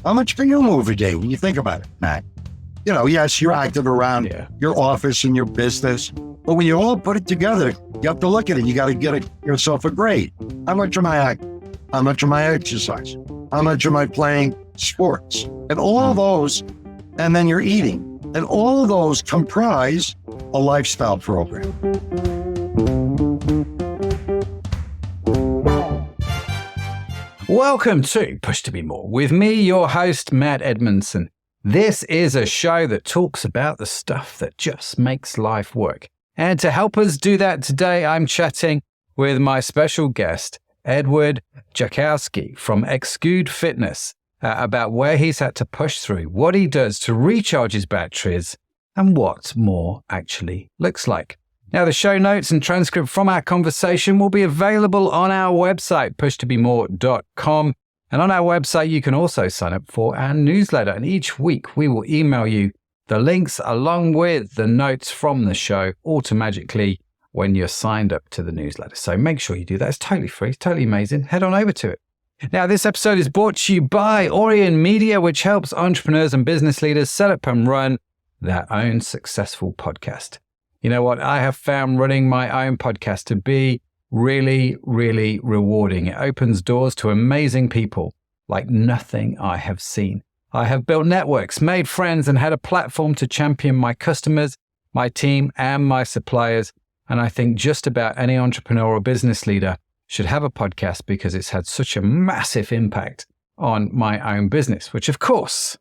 How much can you move a day when you think about it, Matt? Yes, you're active around your office and your business, but when you all put it together, you have to look at it. You got to get yourself a grade. How much am I active? How much am I exercising? How much am I playing sports? And all of those, and then you're eating. And all of those comprise a lifestyle program. Welcome to Push to Be More with me, your host, Matt Edmondson. This is a show that talks about the stuff that just makes life work. And to help us do that today, I'm chatting with my special guest, Edward Jackowski from Exude Fitness, about where he's had to push through, what he does to recharge his batteries, and what more actually looks like. Now, the show notes and transcript from our conversation will be available on our website, pushtobemore.com. And on our website, you can also sign up for our newsletter. And each week, we will email you the links along with the notes from the show automatically when you're signed up to the newsletter. So make sure you do that. It's totally free. It's totally amazing. Head on over to it. Now, this episode is brought to you by Orion Media, which helps entrepreneurs and business leaders set up and run their own successful podcast. You know what? I have found running my own podcast to be really, really rewarding. It opens doors to amazing people like nothing I have seen. I have built networks, made friends, and had a platform to champion my customers, my team, and my suppliers. And I think just about any entrepreneur or business leader should have a podcast because it's had such a massive impact on my own business, which of course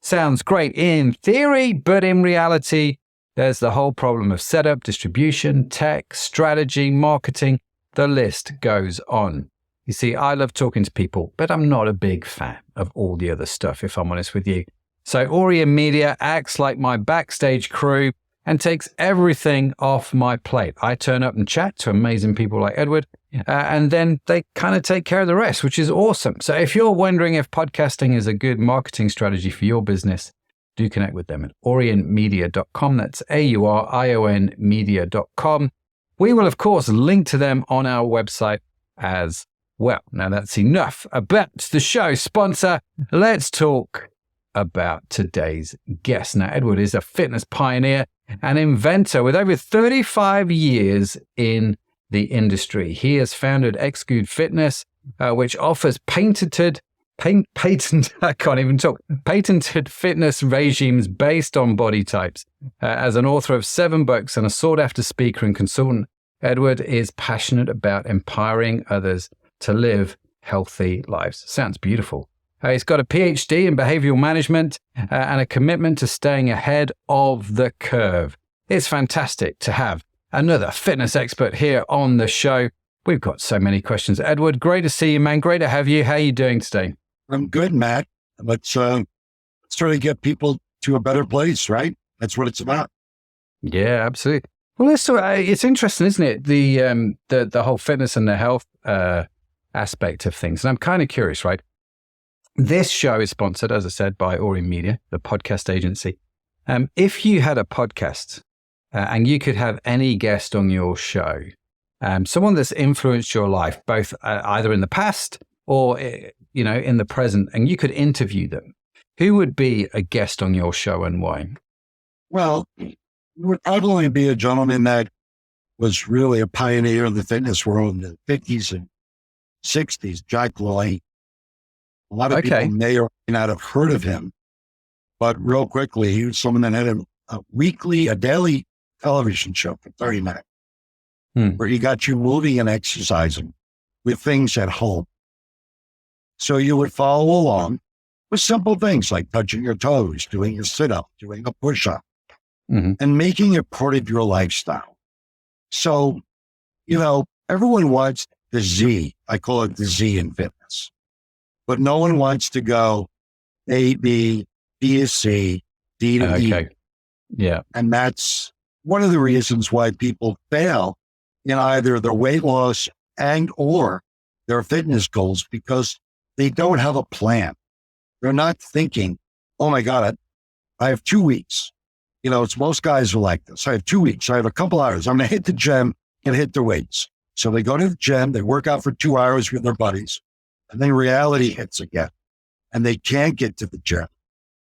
sounds great in theory, but in reality, there's the whole problem of setup, distribution, tech, strategy, marketing. The list goes on. You see, I love talking to people, but I'm not a big fan of all the other stuff, if I'm honest with you. So Orion Media acts like my backstage crew and takes everything off my plate. I turn up and chat to amazing people like Edward, and then they kind of take care of the rest, which is awesome. So if you're wondering if podcasting is a good marketing strategy for your business, do connect with them at orionmedia.com. That's AURION media.com. We will, of course, link to them on our website as well. Now, that's enough about the show sponsor. Let's talk about today's guest. Now, Edward is a fitness pioneer and inventor with over 35 years in the industry. He has founded Exude Fitness, which offers patented fitness regimes based on body types. As an author of 7 books and a sought-after speaker and consultant, Edward is passionate about empowering others to live healthy lives. Sounds beautiful. He's got a PhD in behavioral management and a commitment to staying ahead of the curve. It's fantastic to have another fitness expert here on the show. We've got so many questions. Edward, great to see you, man. Great to have you. How are you doing today? I'm good, Matt. Let's try to get people to a better place, right? That's what it's about. Yeah, absolutely. Well, it's interesting, isn't it? The whole fitness and the health aspect of things. And I'm kind of curious, right? This show is sponsored, as I said, by Orion Media, the podcast agency. If you had a podcast and you could have any guest on your show, someone that's influenced your life, both either in the past or in the present, and you could interview them, who would be a guest on your show and why? Well, it would probably be a gentleman that was really a pioneer in the fitness world in the 50s and 60s, Jack Lloyd. A lot of people may or may not have heard of him, but real quickly, he was someone that had a daily television show for 30 minutes, where he got you moving and exercising with things at home. So you would follow along with simple things like touching your toes, doing a sit-up, doing a push-up, and making it part of your lifestyle. So, everyone wants the Z. I call it the Z in fitness. But no one wants to go A, B, B to C, D to E. Yeah. And that's one of the reasons why people fail in either their weight loss and or their fitness goals, because they don't have a plan. They're not thinking, oh my God, I have 2 weeks. It's most guys are like this. I have 2 weeks. I have a couple hours. I'm going to hit the gym and hit the weights. So they go to the gym, they work out for 2 hours with their buddies, and then reality hits again. and they can't get to the gym.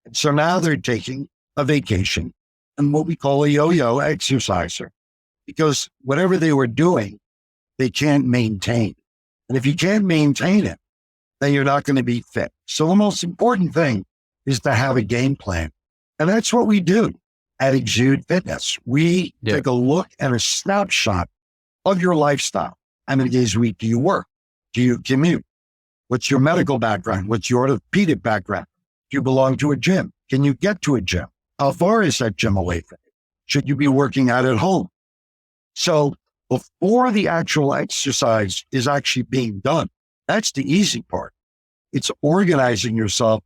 And so now they're taking a vacation and what we call a yo-yo exerciser, because whatever they were doing, they can't maintain. And if you can't maintain it, then you're not going to be fit. So the most important thing is to have a game plan. And that's what we do at Exude Fitness. We take a look at a snapshot of your lifestyle. How many days a week do you work? Do you commute? What's your medical background? What's your orthopedic background? Do you belong to a gym? Can you get to a gym? How far is that gym away from you? Should you be working out at home? So before the actual exercise is actually being done, that's the easy part. It's organizing yourself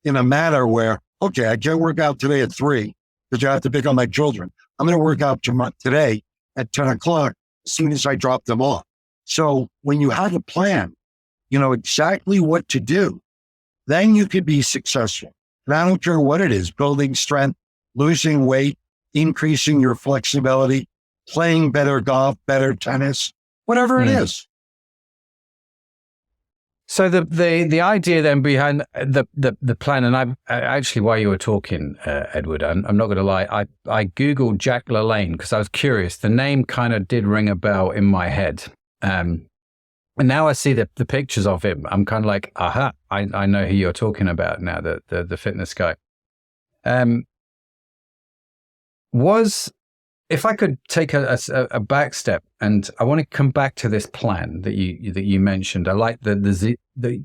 in a manner where, okay, I can't work out today at 3 because I have to pick up my children. I'm going to work out today at 10 o'clock as soon as I drop them off. So when you have a plan, you know exactly what to do, then you could be successful. And I don't care what it is, building strength, losing weight, increasing your flexibility, playing better golf, better tennis, whatever it is. So the idea then behind the plan, and I actually, while you were talking, Edward, I'm not going to lie, I Googled Jack LaLanne because I was curious. The name kind of did ring a bell in my head. And now I see the pictures of him. I'm kind of like, aha, I know who you're talking about now, the fitness guy. If I could take a back step, and I want to come back to this plan that you mentioned. I like the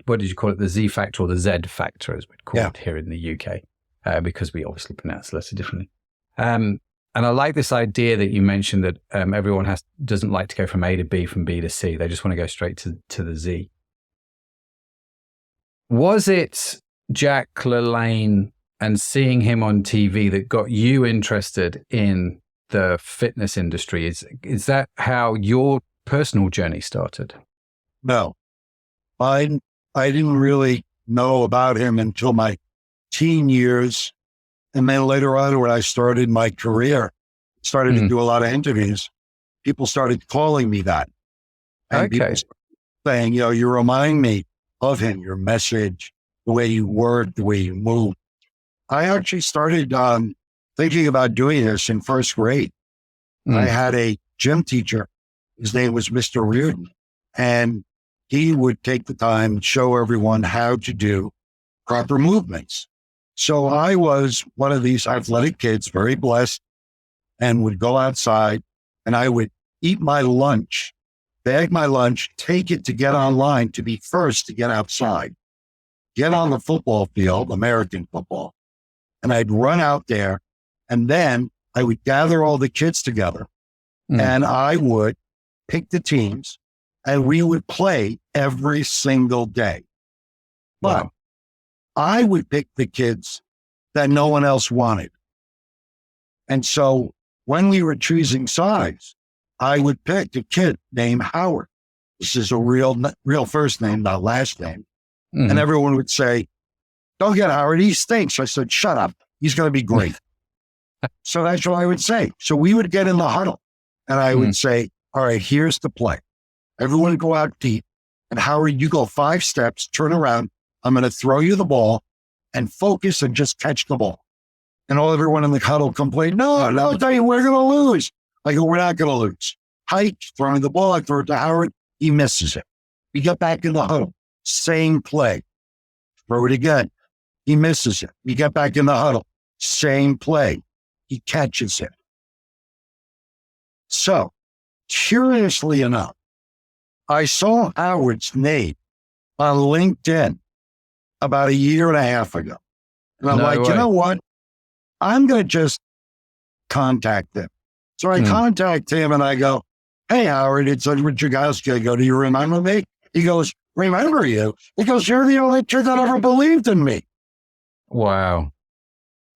what did you call it? The Z factor or the Z factor, as we'd call it here in the UK, because we obviously pronounce the letter differently. And I like this idea that you mentioned that everyone doesn't like to go from A to B, from B to C. They just want to go straight to the Z. Was it Jack LaLanne and seeing him on TV that got you interested in the fitness industry? Is that how your personal journey started? No, I didn't really know about him until my teen years. And then later on, when I started my career, started to do a lot of interviews, people started calling me that. And people started saying, you remind me of him, your message, the way you work, the way you move. I actually started thinking about doing this in first grade. I had a gym teacher. His name was Mr. Reardon, and he would take the time and show everyone how to do proper movements. So I was one of these athletic kids, very blessed, and would go outside and I would eat my lunch, bag my lunch, take it to get online to be first to get outside, get on the football field, American football. And I'd run out there, and then I would gather all the kids together and I would pick the teams and we would play every single day. But I would pick the kids that no one else wanted. And so when we were choosing sides, I would pick a kid named Howard. This is a real first name, not last name. And everyone would say, "Don't get Howard, he stinks." I said, "Shut up. He's going to be great." So that's what I would say. So we would get in the huddle and I would say, "All right, here's the play. Everyone would go out deep. And Howard, you go 5 steps, turn around. I'm going to throw you the ball and focus and just catch the ball." And everyone in the huddle complained, no, tell you, we're going to lose. I go, "We're not going to lose." Hike, throwing the ball, I throw it to Howard. He misses it. We get back in the huddle. Same play. Throw it again. He misses it. We get back in the huddle. Same play. He catches it. So, curiously enough, I saw Howard's name on LinkedIn about 1.5 years ago. And I'm you know what? I'm going to just contact him. So I contact him and I go, "Hey, Howard, it's Edward Jackowski." I go, "Do you remember me?" He goes, "Remember you?" He goes, "You're the only kid that ever believed in me." Wow.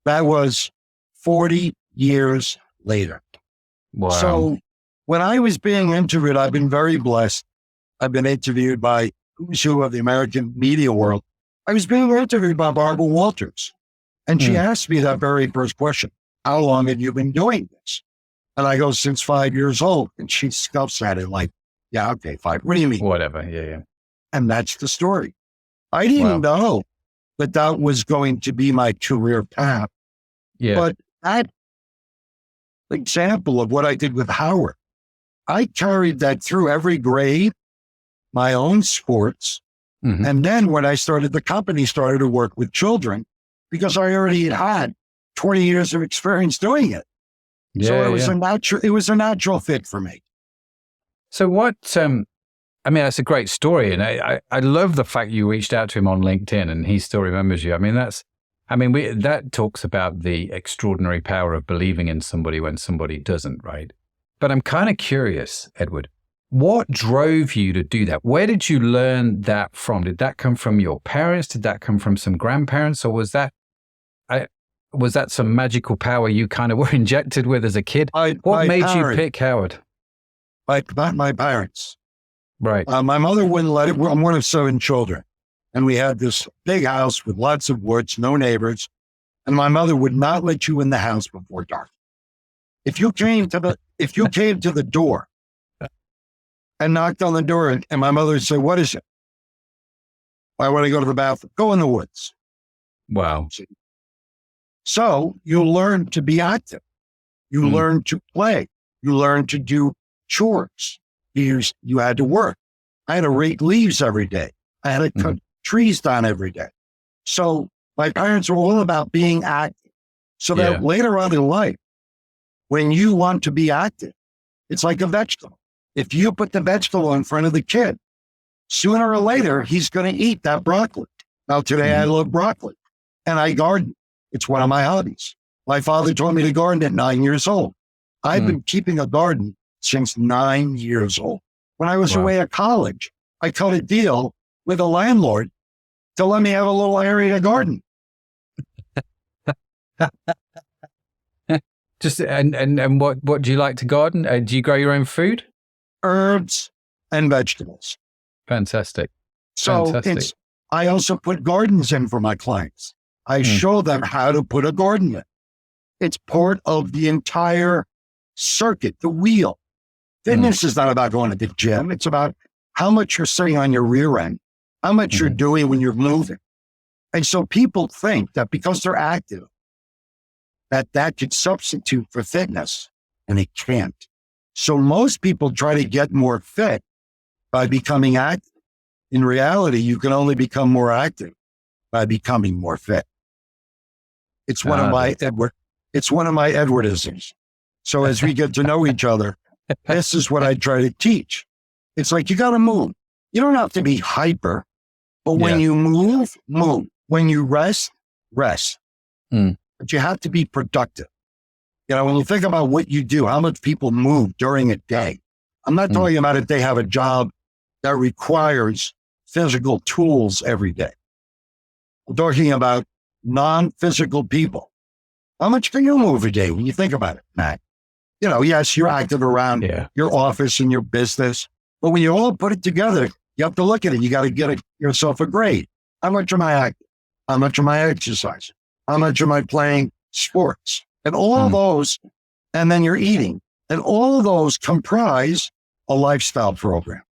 That was 40 years later. Wow. So when I was being interviewed, I've been very blessed. I've been interviewed by who's who of the American media world. I was being interviewed by Barbara Walters. And she asked me that very first question: "How long have you been doing this?" And I go, "Since 5 years old." And she scoffs at it like, "Yeah, okay, 5. What do you mean?" Whatever. Yeah. And that's the story. I didn't know that was going to be my career path. Yeah. But that example of what I did with Howard, I carried that through every grade, my own sports. Mm-hmm. And then when I started the company, started to work with children because I already had 20 years of experience doing it. Yeah, so it was a natural fit for me. So what, I mean, that's a great story. And I love the fact you reached out to him on LinkedIn and he still remembers you. I mean, that talks about the extraordinary power of believing in somebody when somebody doesn't, right? But I'm kind of curious, Edward, what drove you to do that? Where did you learn that from? Did that come from your parents? Did that come from some grandparents? Or was that some magical power you kind of were injected with as a kid? What made you pick Howard? My parents. Right. My mother wouldn't let it. I'm one of 7 children. And we had this big house with lots of woods, no neighbors. And my mother would not let you in the house before dark. If you came to the door and knocked on the door, and my mother would say, "What is it?" "I want to go to the bathroom." "Go in the woods." Wow. So you learn to be active. You learn to play. You learn to do chores. You had to work. I had to rake leaves every day. I had to cut trees down every day. So my parents were all about being active. So that later on in life, when you want to be active, it's like a vegetable. If you put the vegetable in front of the kid, sooner or later, he's going to eat that broccoli. Now, today I love broccoli and I garden. It's one of my hobbies. My father taught me to garden at 9 years old. I've been keeping a garden since 9 years old. When I was away at college, I cut a deal with a landlord to let me have a little area to garden. Just and what do you like to garden? Do you grow your own food? Herbs and vegetables. Fantastic. So I also put gardens in for my clients. I show them how to put a garden in. It's part of the entire circuit, the wheel. Fitness is not about going to the gym. It's about how much you're sitting on your rear end, how much you're doing when you're moving. And so people think that because they're active, that could substitute for fitness, and it can't. So most people try to get more fit by becoming active. In reality, you can only become more active by becoming more fit. It's one of my Edwardisms. So as we get to know each other, this is what I try to teach. It's like, you got to move. You don't have to be hyper, but when you move, move. When you rest, rest. But you have to be productive. You know, when you think about what you do, how much people move during a day. I'm not talking about if they have a job that requires physical tools every day. I'm talking about non-physical people. How much can you move a day when you think about it, Matt? You know, yes, you're active around your office and your business, but when you all put it together, you have to look at it. You got to get yourself a grade. How much am I active? How much am I exercising? How much am I playing sports? And all those, and then you're eating. And all of those comprise a lifestyle program.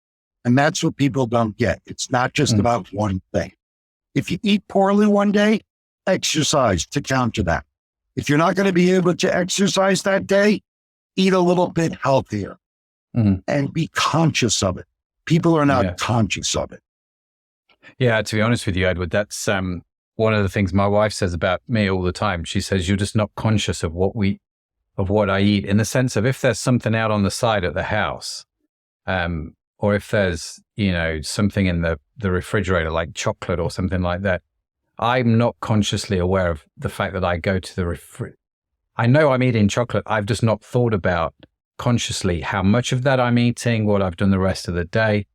And that's what people don't get. It's not just about one thing. If you eat poorly one day, exercise to counter that. If you're not going to be able to exercise that day, eat a little bit healthier and be conscious of it. People are not conscious of it. Yeah, to be honest with you, Edward, that's one of the things my wife says about me all the time. She says, you're just not conscious of what I eat, in the sense of if there's something out on the side of the house, or if there's, something in the refrigerator, like chocolate or something like that, I'm not consciously aware of the fact that I go to the I know I'm eating chocolate. I've just not thought about consciously how much of that I'm eating, what I've done the rest of the day.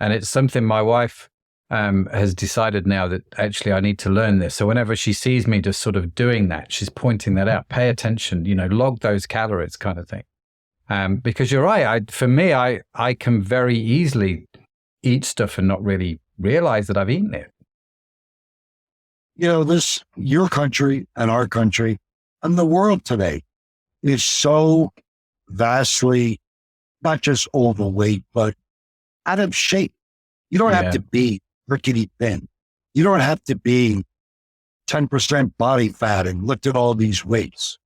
And it's something my wife has decided now that actually I need to learn this. So whenever she sees me just sort of doing that, she's pointing that out. Pay attention, log those calories, kind of thing. Because you're right. For me, I can very easily eat stuff and not really realize that I've eaten it. Your country and our country and the world today is so vastly, not just overweight, but out of shape. You don't have to be rickety thin. You don't have to be 10% body fat and lifted all these weights.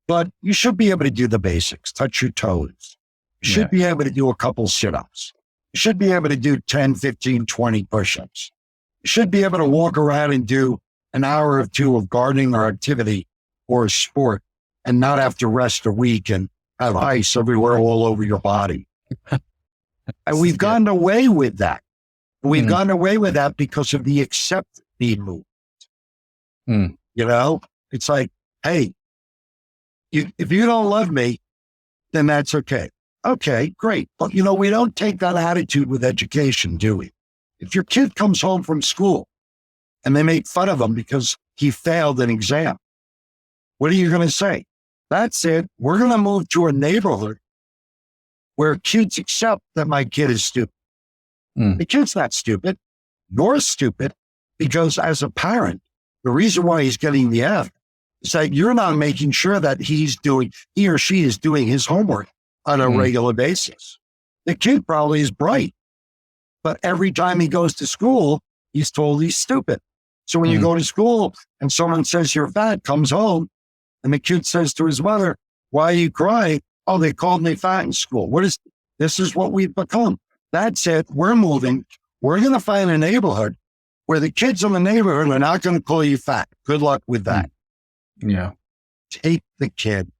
But you should be able to do the basics, touch your toes. You should be able to do a couple sit-ups. You should be able to do 10, 15, 20 push-ups. You should be able to walk around and do an hour or two of gardening or activity or a sport and not have to rest a week and have ice everywhere all over your body. And we've gotten away with that. We've gotten away with that because of the accept me movement. You know, it's like, hey, if you don't love me, then that's okay. Okay, great. But, you know, we don't take that attitude with education, do we? If your kid comes home from school and they make fun of him because he failed an exam, what are you going to say? That's it. We're going to move to a neighborhood where kids accept that my kid is stupid. The kid's not stupid. You're stupid because as a parent, the reason why he's getting the F is that you're not making sure that he or she is doing his homework on a regular basis. The kid probably is bright, but every time he goes to school, he's told he's stupid. So when you go to school and someone says you're fat, comes home, and the kid says to his mother, why are you crying? Oh, they called me fat in school. This is what we've become. That's it. We're moving. We're going to find a neighborhood where the kids in the neighborhood are not going to call you fat. Good luck with that. Yeah. Take the kid,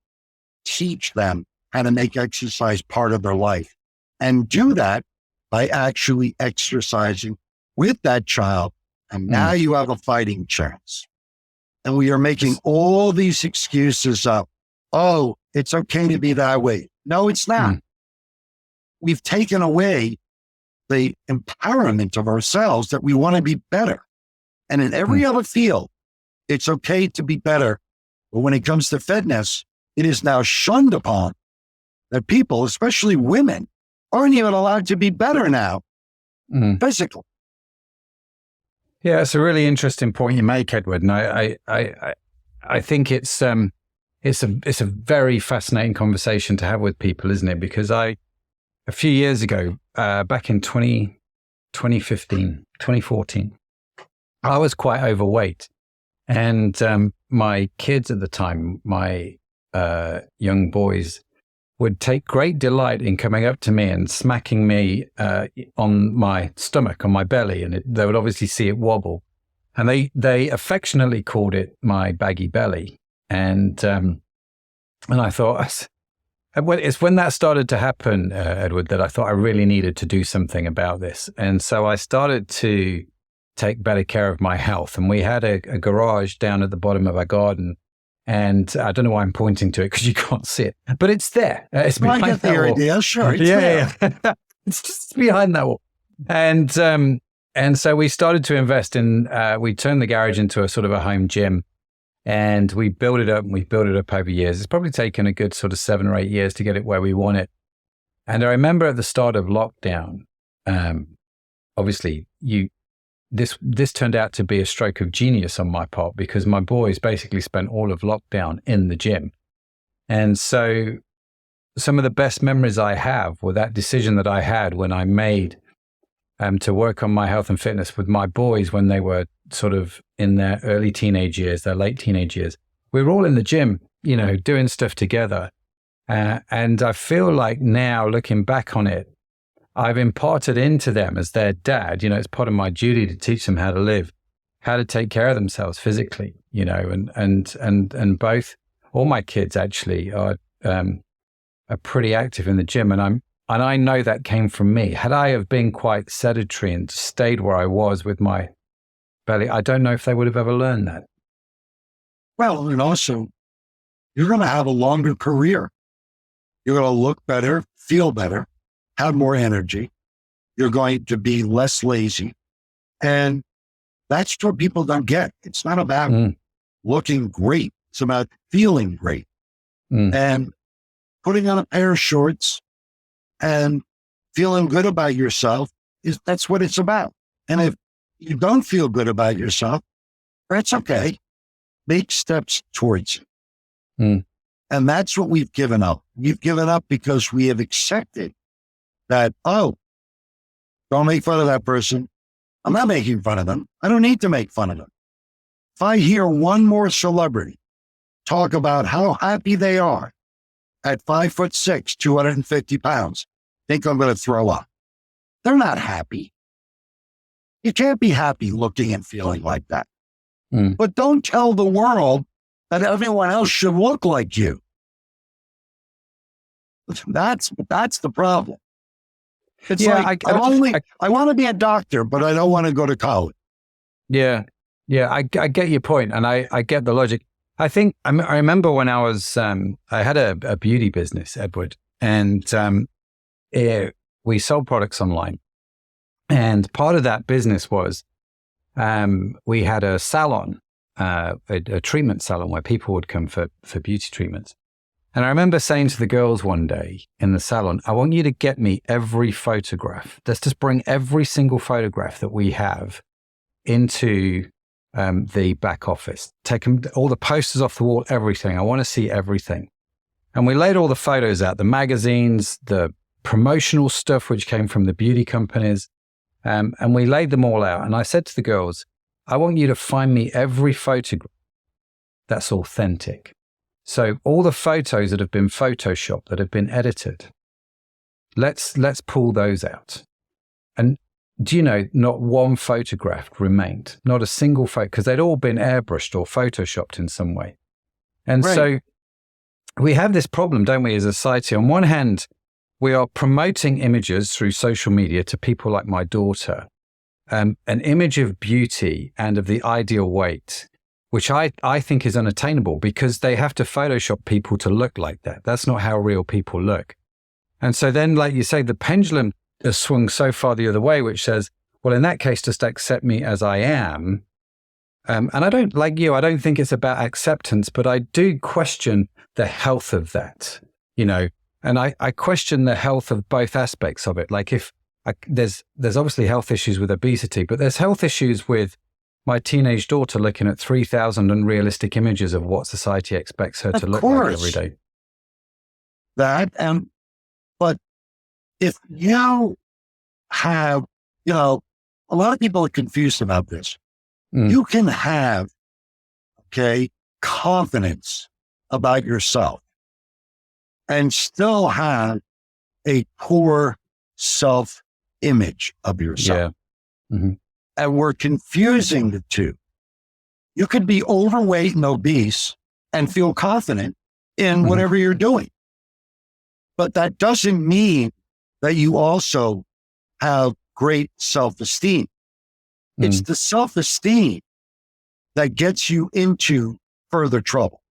teach them how to make exercise part of their life, and do that by actually exercising with that child. And now you have a fighting chance. And we are making all these excuses up. Oh, it's okay to be that way. No, it's not. We've taken away the empowerment of ourselves that we want to be better. And in every other field, it's okay to be better. But when it comes to fitness, it is now shunned upon that people, especially women, aren't even allowed to be better now, physically. Yeah, it's a really interesting point you make, Edward. And I think it's a very fascinating conversation to have with people, isn't it? Because a few years ago, back in 2014, I was quite overweight. And my kids at the time, my young boys, would take great delight in coming up to me and smacking me on my stomach, on my belly. And they would obviously see it wobble. And they affectionately called it my baggy belly. And I thought, it's when that started to happen, Edward, that I thought I really needed to do something about this. And so I started to take better care of my health. And we had a garage down at the bottom of our garden. And I don't know why I'm pointing to it because you can't see it, but it's there. It's behind that wall. Idea. Sure, Yeah. It's just behind that wall. And so we started to invest in, we turned the garage into a sort of a home gym. And we built it up, and we built it up over years. It's probably taken a good sort of 7 or 8 years to get it where we want it. And I remember at the start of lockdown, obviously this turned out to be a stroke of genius on my part because my boys basically spent all of lockdown in the gym. And so some of the best memories I have were that decision that I had when I made to work on my health and fitness with my boys when they were sort of in their early teenage years, their late teenage years. We were all in the gym, you know, doing stuff together. And I feel like now, looking back on it, I've imparted into them as their dad, you know, it's part of my duty to teach them how to live, how to take care of themselves physically, you know, and both, all my kids actually are pretty active in the gym. And I know that came from me. Had I have been quite sedentary and stayed where I was with my belly, I don't know if they would have ever learned that. Well, and also, you're going to have a longer career. You're going to look better, feel better, have more energy. You're going to be less lazy. And that's what people don't get. It's not about looking great. It's about feeling great. And putting on a pair of shorts and feeling good about yourself that's what it's about. And if you don't feel good about yourself, that's okay. Make steps towards it. And that's what we've given up. We've given up because we have accepted that, oh, don't make fun of that person. I'm not making fun of them. I don't need to make fun of them. If I hear one more celebrity talk about how happy they are at 5'6", 250 pounds, I think I'm going to throw up. They're not happy. You can't be happy looking and feeling like that. But don't tell the world that everyone else should look like you. That's the problem. It's I want to be a doctor, but I don't want to go to college. Yeah. I get your point, and I get the logic. I think I remember when I was I had a beauty business, Edward, and we sold products online. And part of that business was we had a salon, a treatment salon where people would come for beauty treatments. And I remember saying to the girls one day in the salon, I want you to get me every photograph. Let's just bring every single photograph that we have into the back office. Take all the posters off the wall, everything. I want to see everything. And we laid all the photos out, the magazines, the promotional stuff, which came from the beauty companies. And we laid them all out. And I said to the girls, I want you to find me every photograph that's authentic. So all the photos that have been photoshopped, that have been edited, let's pull those out. And do you know, not one photograph remained, not a single photo, because they'd all been airbrushed or photoshopped in some way. And so we have this problem, don't we, as a society? On one hand, we are promoting images through social media to people like my daughter, an image of beauty and of the ideal weight, which I think is unattainable because they have to Photoshop people to look like that. That's not how real people look. And so then, like you say, the pendulum has swung so far the other way, which says, well, in that case, just accept me as I am. And I don't, like you, I don't think it's about acceptance, but I do question the health of that, you know, and I question the health of both aspects of it. Like there's obviously health issues with obesity, but there's health issues with my teenage daughter looking at 3,000 unrealistic images of what society expects her to look like every day. But if you have, you know, a lot of people are confused about this. You can have, confidence about yourself and still have a poor self-image of yourself. Yeah. Mm-hmm. And we're confusing the two. You could be overweight and obese and feel confident in whatever you're doing. But that doesn't mean that you also have great self-esteem. It's the self-esteem that gets you into further trouble.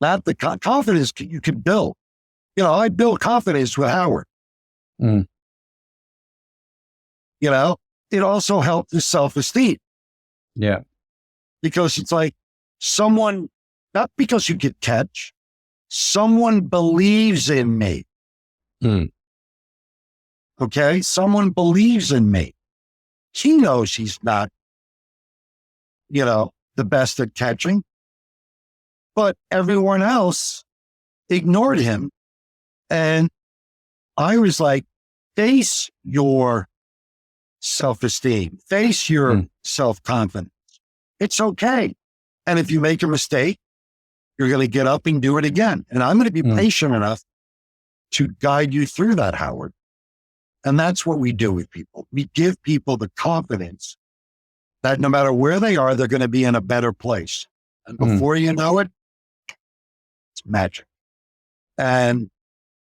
Not the confidence you can build. You know, I built confidence with Howard. You know, it also helped the self-esteem. Yeah. Because it's like someone, not because you get catch, someone believes in me. Okay? Someone believes in me. He knows he's not, you know, the best at catching, but everyone else ignored him. And I was like, face your self-esteem, face your self-confidence. It's okay. And if you make a mistake, you're going to get up and do it again. And I'm going to be patient enough to guide you through that, Howard. And that's what we do with people. We give people the confidence that no matter where they are, they're going to be in a better place. And before you know it, it's magic. And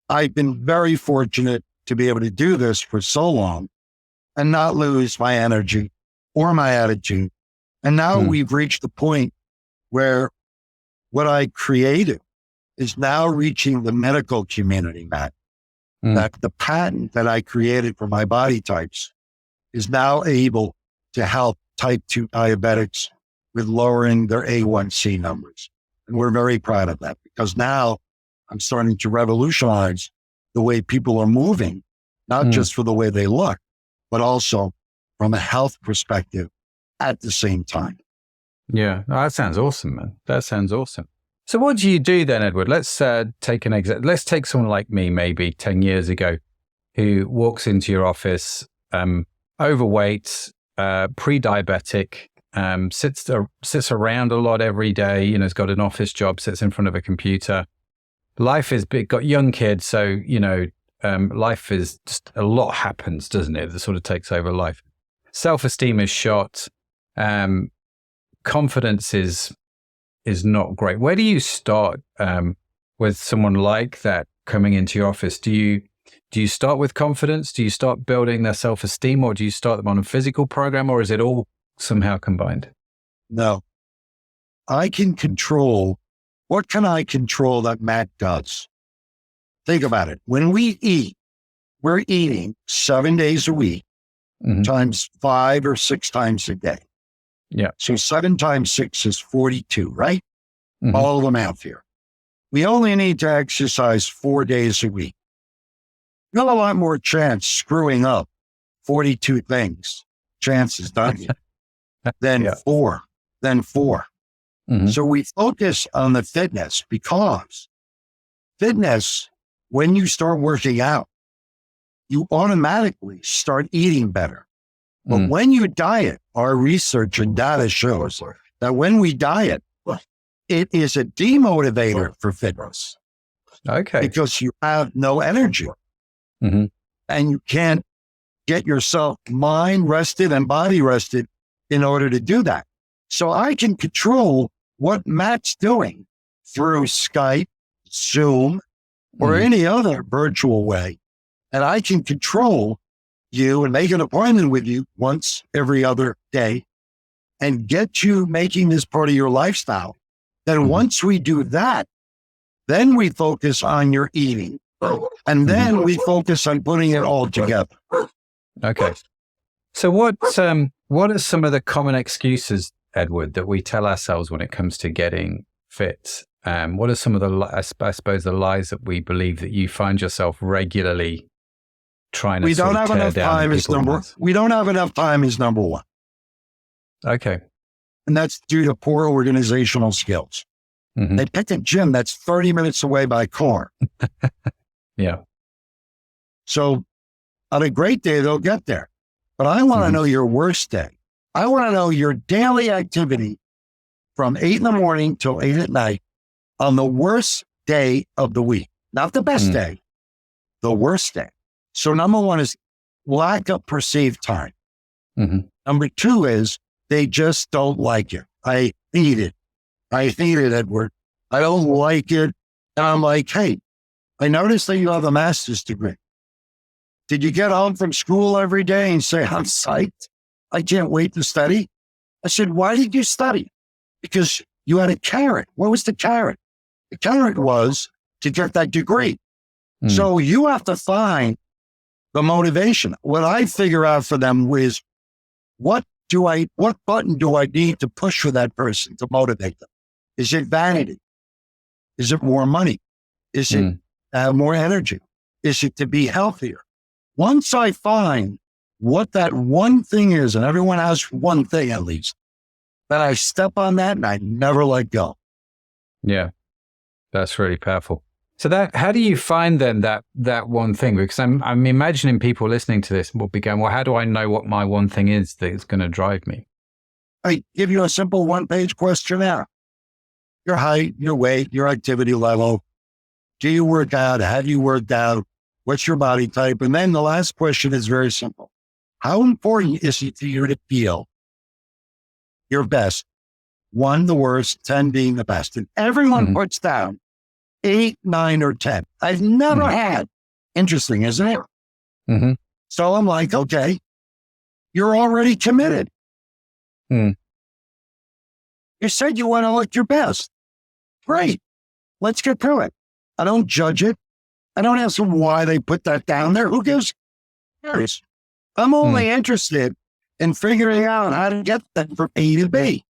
I've been very fortunate to be able to do this for so long and not lose my energy or my attitude. And now we've reached the point where what I created is now reaching the medical community, Matt. That the patent that I created for my body types is now able to help type 2 diabetics with lowering their A1C numbers. And we're very proud of that because now I'm starting to revolutionize the way people are moving, not just for the way they look, but also from a health perspective at the same time. Yeah, that sounds awesome, man. That sounds awesome. So what do you do then, Edward? Let's take an example. Let's take someone like me, maybe 10 years ago, who walks into your office, overweight, pre-diabetic, sits around a lot every day, you know, has got an office job, sits in front of a computer. Life is big, got young kids. So, you know, life is just a lot happens, doesn't it? That sort of takes over life. Self-esteem is shot. Confidence is not great. Where do you start with someone like that coming into your office? Do you start with confidence? Do you start building their self-esteem, or do you start them on a physical program, or is it all somehow combined? No, I can control. What can I control that Matt does? Think about it. When we eat, we're eating 7 days a week, times 5 or 6 times a day. Yeah. So 7 times 6 is 42, right? All of them out here. We only need to exercise 4 days a week. Not a lot more chance screwing up 42 things, chances, don't you? Then four. So we focus on the fitness, because fitness, when you start working out, you automatically start eating better. But when you diet, our research and data shows that when we diet, it is a demotivator for fitness. Okay. Because you have no energy. And you can't get yourself mind rested and body rested in order to do that. So I can control what Matt's doing through Skype, Zoom, or any other virtual way. And I can control you and make an appointment with you once every other day and get you making this part of your lifestyle. Then once we do that, then we focus on your eating. And then we focus on putting it all together. Okay. So what are some of the common excuses, Edward, that we tell ourselves when it comes to getting fit? What are some of the, I suppose, the lies that we believe that you find yourself regularly trying to We don't have enough time We don't have enough time is number one. Okay. And that's due to poor organizational skills. They pick a gym that's 30 minutes away by car. Yeah. So on a great day, they'll get there. But I want to know your worst day. I want to know your daily activity from 8 in the morning till 8 at night on the worst day of the week. Not the best day, the worst day. So number one is lack of perceived time. Number two is they just don't like it. I hate it, Edward. I don't like it. And I'm like, hey, I noticed that you have a master's degree. Did you get home from school every day and say, I'm psyched, I can't wait to study? I said, why did you study? Because you had a carrot. What was the carrot? The carrot was to get that degree. So you have to find the motivation. What I figure out for them is, what button do I need to push for that person to motivate them? Is it vanity? Is it more money? Is it more energy? Is it to be healthier? Once I find what that one thing is, and everyone has one thing at least, then I step on that and I never let go. Yeah, that's really powerful. So how do you find then that one thing? Because I'm imagining people listening to this will be going, well, how do I know what my one thing is that's going to drive me? I give you a simple 1-page questionnaire. Your height, your weight, your activity level. Do you work out? Have you worked out? What's your body type? And then the last question is very simple. How important is it to you to feel your best? 1, the worst, 10 being the best. And everyone puts down 8, 9, or 10. I've never had. Interesting, isn't it? So I'm like, okay, you're already committed. You said you want to look your best. Great. Let's get through it. I don't judge it. I don't ask them why they put that down there. Who gives cares? I'm only interested in figuring out how to get them from A to B.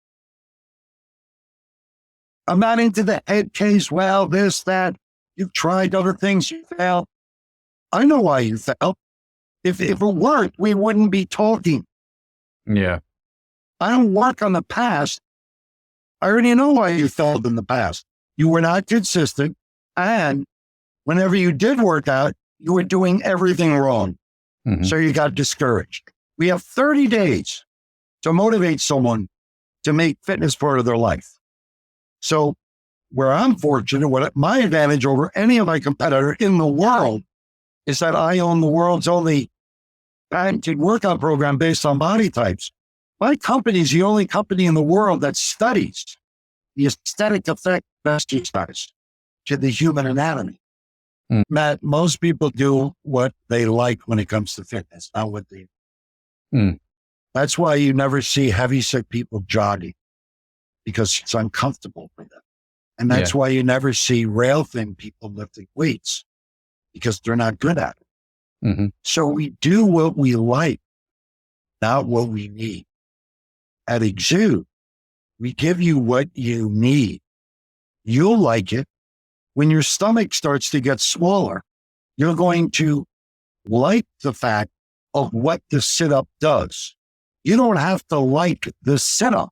I'm not into the head case. Well, this, that. You've tried other things. You failed. I know why you failed. If it worked, we wouldn't be talking. Yeah. I don't work on the past. I already know why you failed in the past. You were not consistent. And whenever you did work out, you were doing everything wrong. So you got discouraged. We have 30 days to motivate someone to make fitness part of their life. So where I'm fortunate, what my advantage over any of my competitor in the world is that I own the world's only patented workout program based on body types. My company is the only company in the world that studies the aesthetic effect of exercise to the human anatomy. Matt, most people do what they like when it comes to fitness, not what they. That's why you never see heavyset people jogging, because it's uncomfortable for them. And that's why you never see rail thin people lifting weights, because they're not good at it. So we do what we like, not what we need. At Exude, we give you what you need. You'll like it. When your stomach starts to get smaller, you're going to like the fact of what the sit-up does. You don't have to like the sit-up.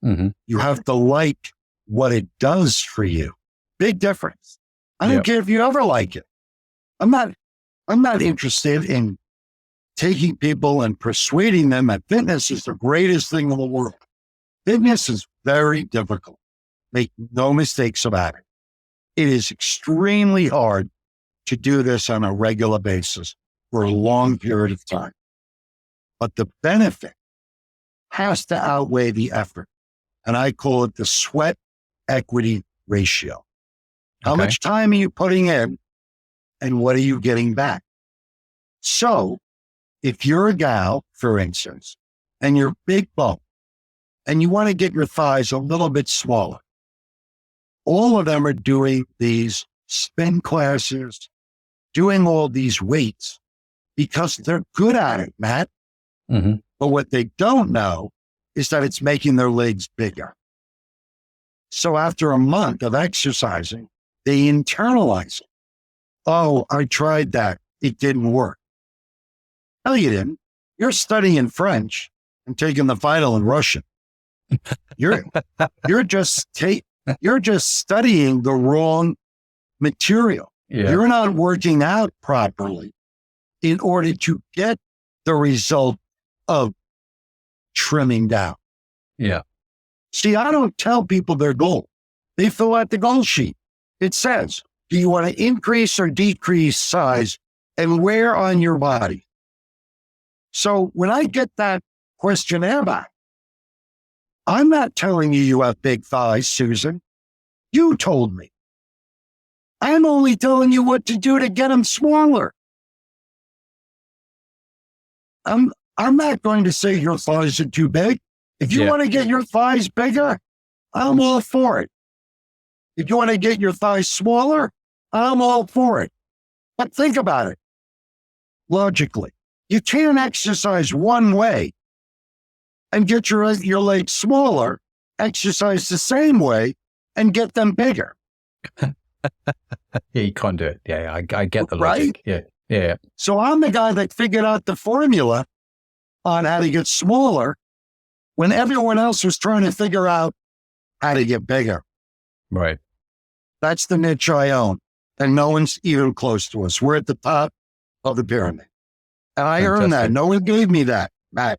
You have to like what it does for you. Big difference. I don't care if you ever like it. I'm not interested in taking people and persuading them that fitness is the greatest thing in the world. Fitness is very difficult. Make no mistakes about it. It is extremely hard to do this on a regular basis for a long period of time. But the benefit has to outweigh the effort. And I call it the sweat equity ratio. How much time are you putting in and what are you getting back? So if you're a gal, for instance, and you're big bone and you want to get your thighs a little bit smaller, all of them are doing these spin classes, doing all these weights because they're good at it, Matt. But what they don't know is that it's making their legs bigger. So after a month of exercising, they internalize it. Oh, I tried that. It didn't work. No, you didn't. You're studying French and taking the final in Russian. You're just studying the wrong material. You're not working out properly in order to get the result of trimming down. See, I don't tell people their goal. They fill out the goal sheet. It says, do you want to increase or decrease size and where on your body? So when I get that questionnaire back, I'm not telling you have big thighs, Susan. You told me. I'm only telling you what to do to get them smaller. I'm not going to say your thighs are too big. If you want to get your thighs bigger, I'm all for it. If you want to get your thighs smaller, I'm all for it. But think about it logically. You can't exercise one way and get your legs smaller, exercise the same way, and get them bigger. You can't do it. I get the logic. Yeah. So I'm the guy that figured out the formula on how to get smaller when everyone else was trying to figure out how to get bigger. Right. That's the niche I own. And no one's even close to us. We're at the top of the pyramid. And I earned that. No one gave me that, Matt.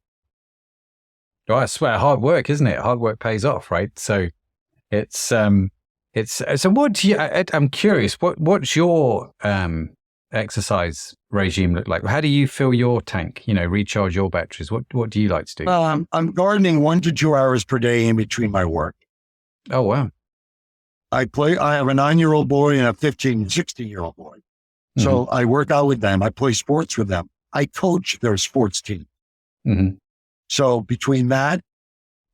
Oh, I swear, hard work, isn't it? Hard work pays off, right? So so what do you, I'm curious, what's your exercise regime look like? How do you fill your tank, recharge your batteries? What do you like to do? I'm gardening 1 to 2 hours per day in between my work. Oh, wow. I have a 9-year-old boy and a 15 and 16-year-old boy. So I work out with them. I play sports with them. I coach their sports team. So between that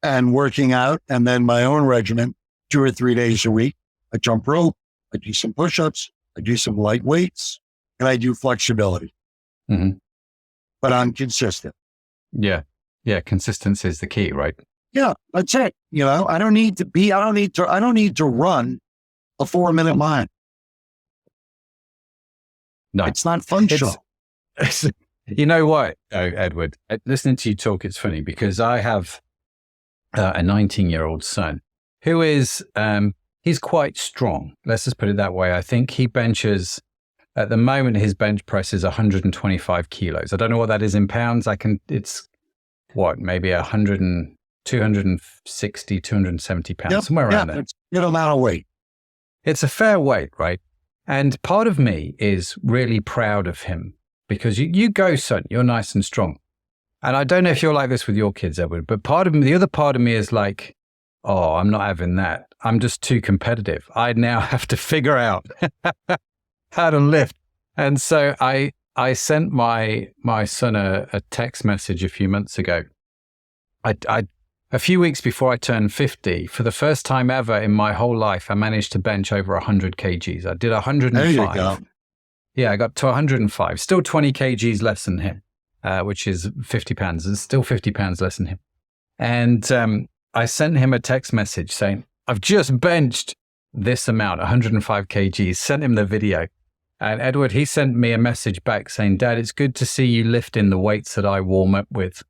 and working out and then my own regimen, 2 or 3 days a week, I jump rope, I do some push-ups, I do some light weights, and I do flexibility. But I'm consistent. Yeah. Consistency is the key, right? Yeah, that's it. I don't need to run a 4-minute mile. No, it's not functional. You know what, Edward? Listening to you talk, it's funny because I have a 19-year-old son who is, he's quite strong. Let's just put it that way. I think he benches, at the moment, his bench press is 125 kilos. I don't know what that is in pounds. It's maybe 102 260, 270 pounds, somewhere around there. It's a good amount of weight. It's a fair weight, right? And part of me is really proud of him because you go, son, you're nice and strong. And I don't know if you're like this with your kids, Edward, but the other part of me is like, oh, I'm not having that. I'm just too competitive. I now have to figure out how to lift. And so I sent my son a text message a few months ago. A few weeks before I turned 50, for the first time ever in my whole life, I managed to bench over 100 kgs. I did 105. There you go. Yeah, I got to 105. Still 20 kgs less than him, which is 50 pounds. It's still 50 pounds less than him. And I sent him a text message saying, I've just benched this amount, 105 kgs, sent him the video. And Edward, he sent me a message back saying, Dad, it's good to see you lifting the weights that I warm up with.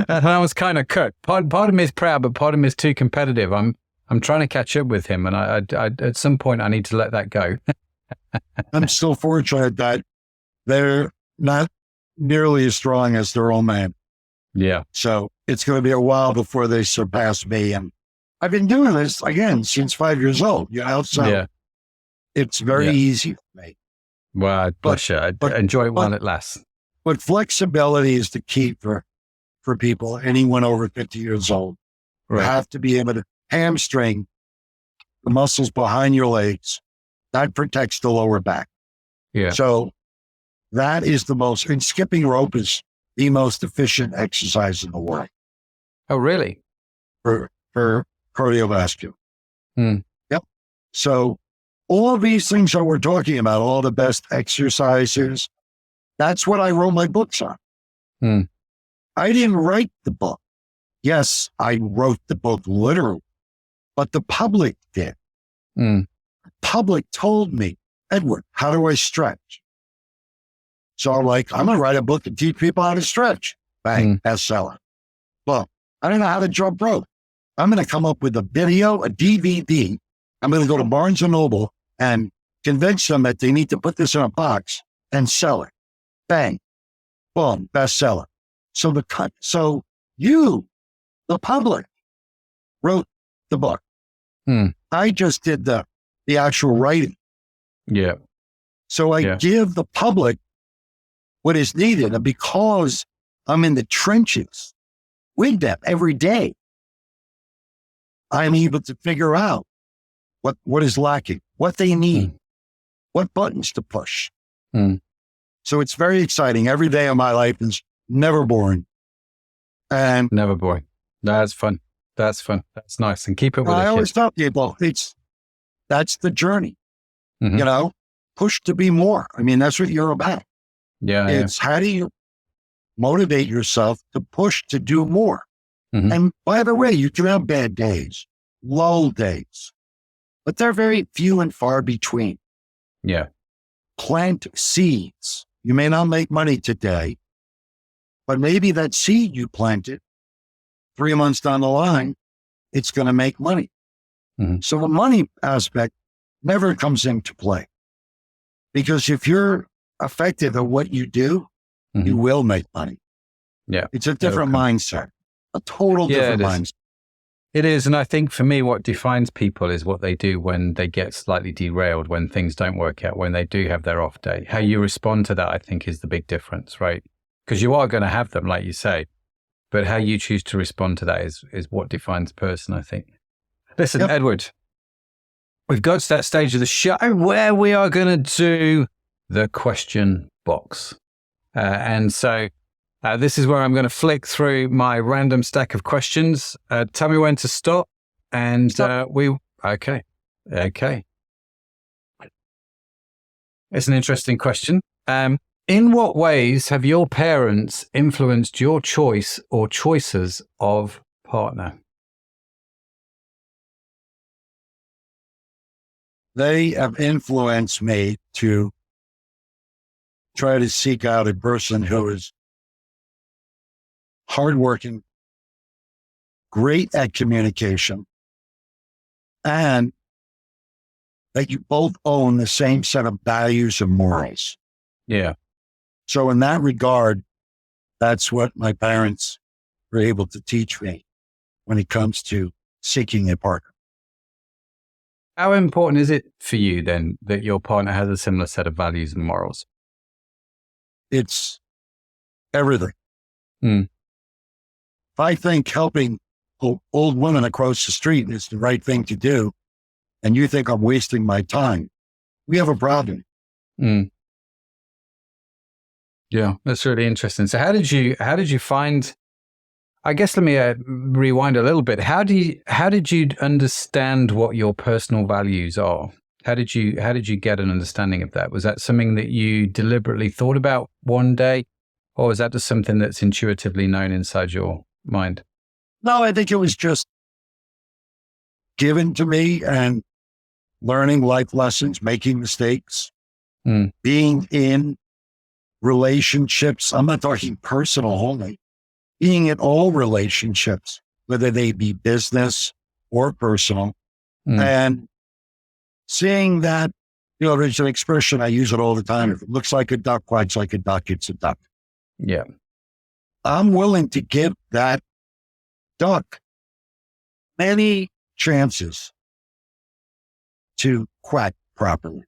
And I was kind of cut. Part of me is proud, but part of me is too competitive. I'm trying to catch up with him, and I at some point I need to let that go. I'm still fortunate that they're not nearly as strong as their old man. Yeah. So it's going to be a while before they surpass me. And I've been doing this again since 5 years old. So it's very easy for me. Well, bless you. I enjoy it while it lasts. But flexibility is the key for people, anyone over 50 years old. Right. You have to be able to hamstring the muscles behind your legs. That protects the lower back. Yeah. So that is and skipping rope is the most efficient exercise in the world. Oh, really? For cardiovascular. Yep. So all of these things that we're talking about, all the best exercises, that's what I wrote my books on. I didn't write the book. Yes, I wrote the book literally, but the public did. The public told me, Edward, how do I stretch? So I'm like, I'm going to write a book and teach people how to stretch. Bang, bestseller. Well, I don't know how to jump rope. I'm going to come up with a video, a DVD. I'm going to go to Barnes & Noble and convince them that they need to put this in a box and sell it. Bang, boom, bestseller. So you, the public, wrote the book. I just did the actual writing. Yeah. So I give the public what is needed. And because I'm in the trenches with them every day, I'm able to figure out what is lacking, what they need, what buttons to push. So it's very exciting. Every day of my life is never boring. And never boring. That's fun. That's nice. And keep it with I always kids. tell people that's the journey. Push to be more. I mean, that's what you're about. Yeah. It's how do you motivate yourself to push to do more? And by the way, you can have bad days, lull days, but they're very few and far between. Yeah. Plant seeds. You may not make money today, but maybe that seed you planted 3 months down the line, it's going to make money. So the money aspect never comes into play, because if you're effective at what you do, you will make money. Yeah. It's a different mindset, a total different mindset. It is. And I think for me, what defines people is what they do when they get slightly derailed, when things don't work out, when they do have their off day. How you respond to that, I think, is the big difference, right? Because you are going to have them, like you say, but how you choose to respond to that is what defines a person, I think. Listen, Edward, we've got to that stage of the show where we are going to do the question box. And so this is where I'm going to flick through my random stack of questions. Tell me when to stop. And okay. It's an interesting question. In what ways have your parents influenced your choice or choices of partner? They have influenced me to try to seek out a person who is hardworking, great at communication, and that you both own the same set of values and morals. Yeah. So in that regard, that's what my parents were able to teach me when it comes to seeking a partner. How important is it for you then that your partner has a similar set of values and morals? It's everything. Mm. If I think helping old women across the street is the right thing to do, and you think I'm wasting my time, we have a problem. Mm. Yeah, that's really interesting. So how did you find, I guess let me rewind a little bit. How did you understand what your personal values are? How did you get an understanding of that? Was that something that you deliberately thought about one day, or was that just something that's intuitively known inside your mind? No, I think it was just given to me, and learning life lessons, making mistakes, being in relationships. I'm not talking personal only, being in all relationships, whether they be business or personal, and seeing that, there's an expression, I use it all the time. If it looks like a duck, quacks like a duck, it's a duck. Yeah. I'm willing to give that duck many chances to quack properly.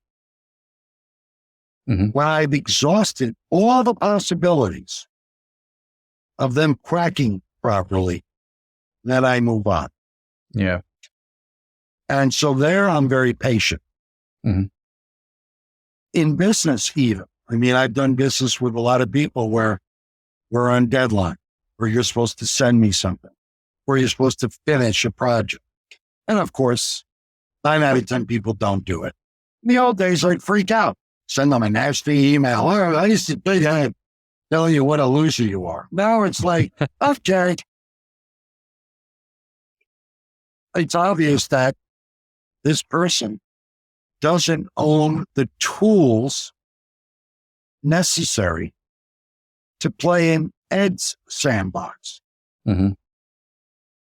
Mm-hmm. When I've exhausted all the possibilities of them quacking properly, then I move on. Yeah. And so there I'm very patient. Mm-hmm. In business even, I've done business with a lot of people where we're on deadline, where you're supposed to send me something, where you're supposed to finish a project. And of course, 9 out of 10 people don't do it. In the old days, I'd freak out, send them a nasty email. Oh, I used to tell you what a loser you are. Now it's like, okay. It's obvious that this person doesn't own the tools necessary to play in Ed's sandbox. Mm-hmm.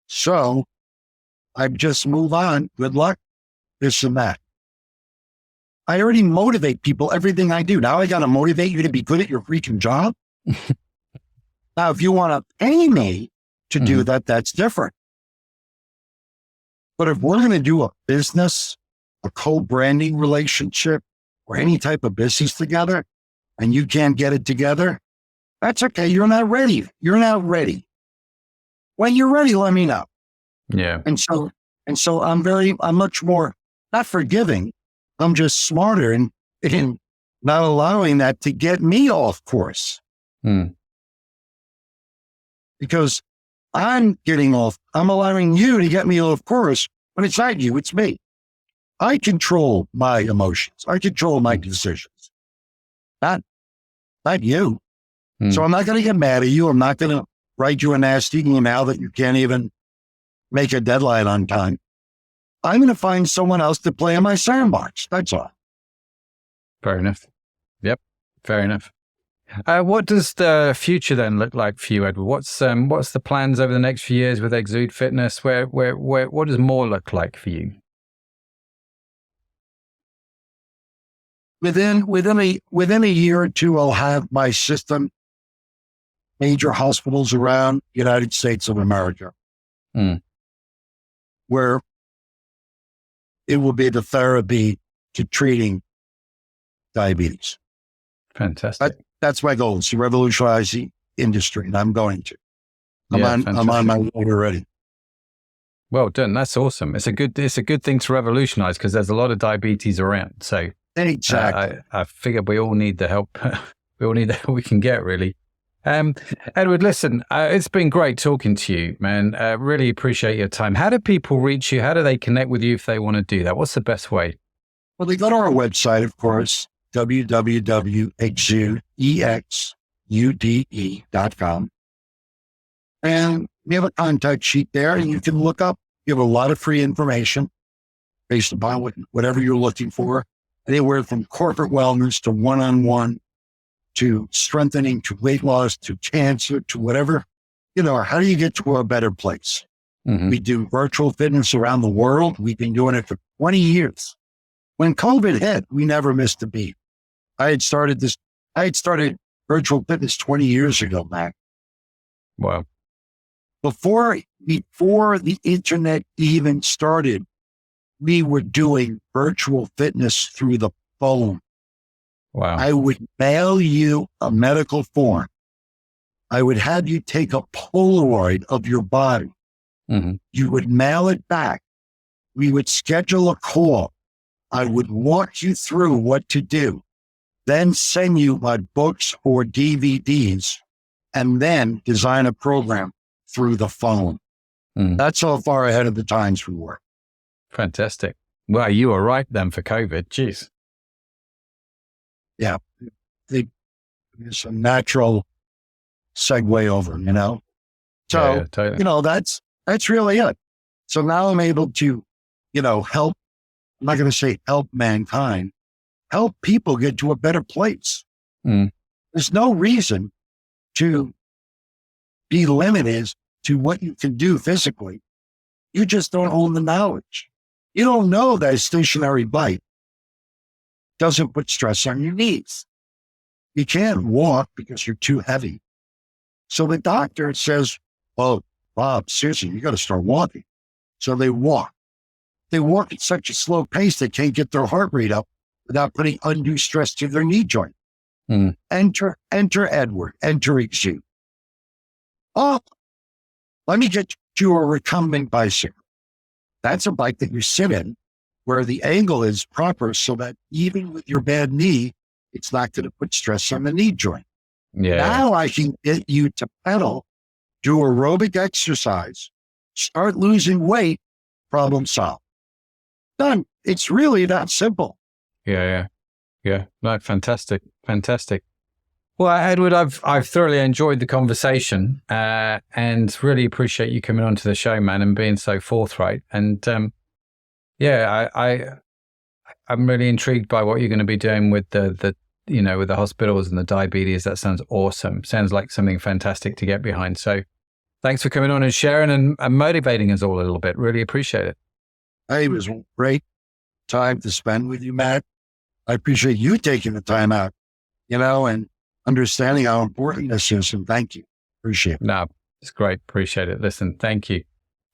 So I just move on. Good luck, this and that. I already motivate people, everything I do. Now I got to motivate you to be good at your freaking job. Now, if you want to pay me to do that, that's different. But if we're going to do a business, a co-branding relationship, or any type of business together, and you can't get it together, that's okay. You're not ready. You're not ready. When you're ready, let me know. Yeah. And so I'm much more, not forgiving. I'm just smarter in not allowing that to get me off course. Because I'm allowing you to get me off course, but it's not you, it's me. I control my emotions. I control my decisions. Not you. So I'm not going to get mad at you. I'm not going to write you a nasty email that you can't even make a deadline on time. I'm going to find someone else to play in my sandbox. That's all. Fair enough. Yep. Fair enough. What does the future then look like for you, Edward? What's the plans over the next few years with Exude Fitness? What does more look like for you? Within a year or two, I'll have my system, major hospitals around the United States of America, where it will be the therapy to treating diabetes. Fantastic. That's my goal, is to revolutionize the industry, and I'm going to. I'm on my way already. Well done. That's awesome. It's a good thing to revolutionize, because there's a lot of diabetes around. So exactly. I figure we all need the help. We all need the help we can get, really. Edward, listen, it's been great talking to you, man. Really appreciate your time. How do people reach you? How do they connect with you if they want to do that? What's the best way? Well, they go to our website, of course, www.exude.com. And we have a contact sheet there, and you can look up. You have a lot of free information based upon whatever you're looking for, anywhere from corporate wellness to one-on-one, to strengthening, to weight loss, to cancer, to whatever. How do you get to a better place? We do virtual fitness around the world. We've been doing it for 20 years. When COVID hit, we never missed a beat. I had started virtual fitness 20 years ago, Mac. Wow. Before the internet even started, we were doing virtual fitness through the phone. Wow. I would mail you a medical form. I would have you take a Polaroid of your body. Mm-hmm. You would mail it back. We would schedule a call. I would walk you through what to do, then send you my books or DVDs, and then design a program through the phone. That's how far ahead of the times we were. Fantastic. Well, you were right then for COVID. Jeez. Yeah. It's a natural segue over, So, Yeah, totally. That's really it. So now I'm able to, help, I'm not going to say help mankind, help people get to a better place. There's no reason to be limited to what you can do physically. You just don't own the knowledge. You don't know that a stationary bike doesn't put stress on your knees. You can't walk because you're too heavy. So the doctor says, well, Bob, seriously, you got to start walking. So they walk. They walk at such a slow pace they can't get their heart rate up without putting undue stress to their knee joint. Enter Edward, enter Exude. Oh, let me get you a recumbent bicycle. That's a bike that you sit in where the angle is proper so that even with your bad knee, it's not going to put stress on the knee joint. Yeah. Now I can get you to pedal, do aerobic exercise, start losing weight, problem solved. Done. It's really that simple. Yeah. No, fantastic. Well, Edward, I've thoroughly enjoyed the conversation and really appreciate you coming onto the show, man, and being so forthright. And I'm really intrigued by what you're going to be doing with the with the hospitals and the diabetes. That sounds awesome. Sounds like something fantastic to get behind. So thanks for coming on and sharing and motivating us all a little bit. Really appreciate it. Hey, it was a great time to spend with you, Matt. I appreciate you taking the time out, and understanding how important this is. And thank you. Appreciate it. No, it's great. Appreciate it. Listen, thank you.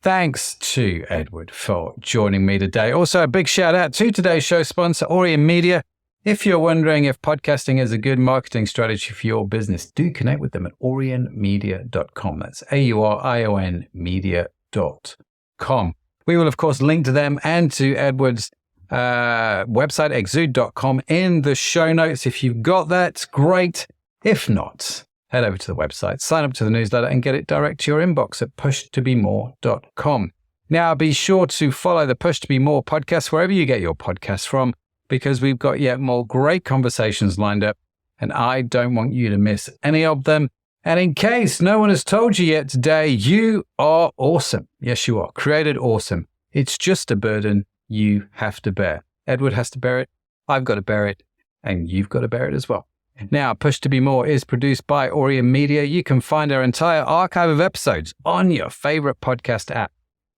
Thanks to Edward for joining me today. Also, a big shout out to today's show sponsor, Orion Media. If you're wondering if podcasting is a good marketing strategy for your business, do connect with them at orionmedia.com. That's AURION media.com. We will, of course, link to them and to Edward's website, exude.com, in the show notes. If you've got that, great. If not, head over to the website, sign up to the newsletter, and get it direct to your inbox at pushtobemore.com. Now, be sure to follow the Push to Be More podcast wherever you get your podcasts from, because we've got yet more great conversations lined up, and I don't want you to miss any of them. And in case no one has told you yet today, you are awesome. Yes, you are. Created awesome. It's just a burden you have to bear. Edward has to bear it. I've got to bear it. And you've got to bear it as well. Now, Push to Be More is produced by Orion Media. You can find our entire archive of episodes on your favorite podcast app.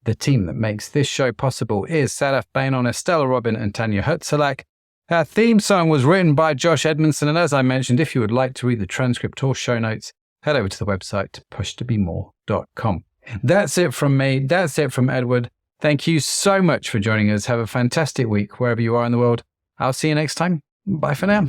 The team that makes this show possible is Sadaf Bainon, Estella Robin, and Tanya Hertzalak. Our theme song was written by Josh Edmondson. And as I mentioned, if you would like to read the transcript or show notes, head over to the website, pushtobemore.com. That's it from me. That's it from Edward. Thank you so much for joining us. Have a fantastic week wherever you are in the world. I'll see you next time. Bye for now.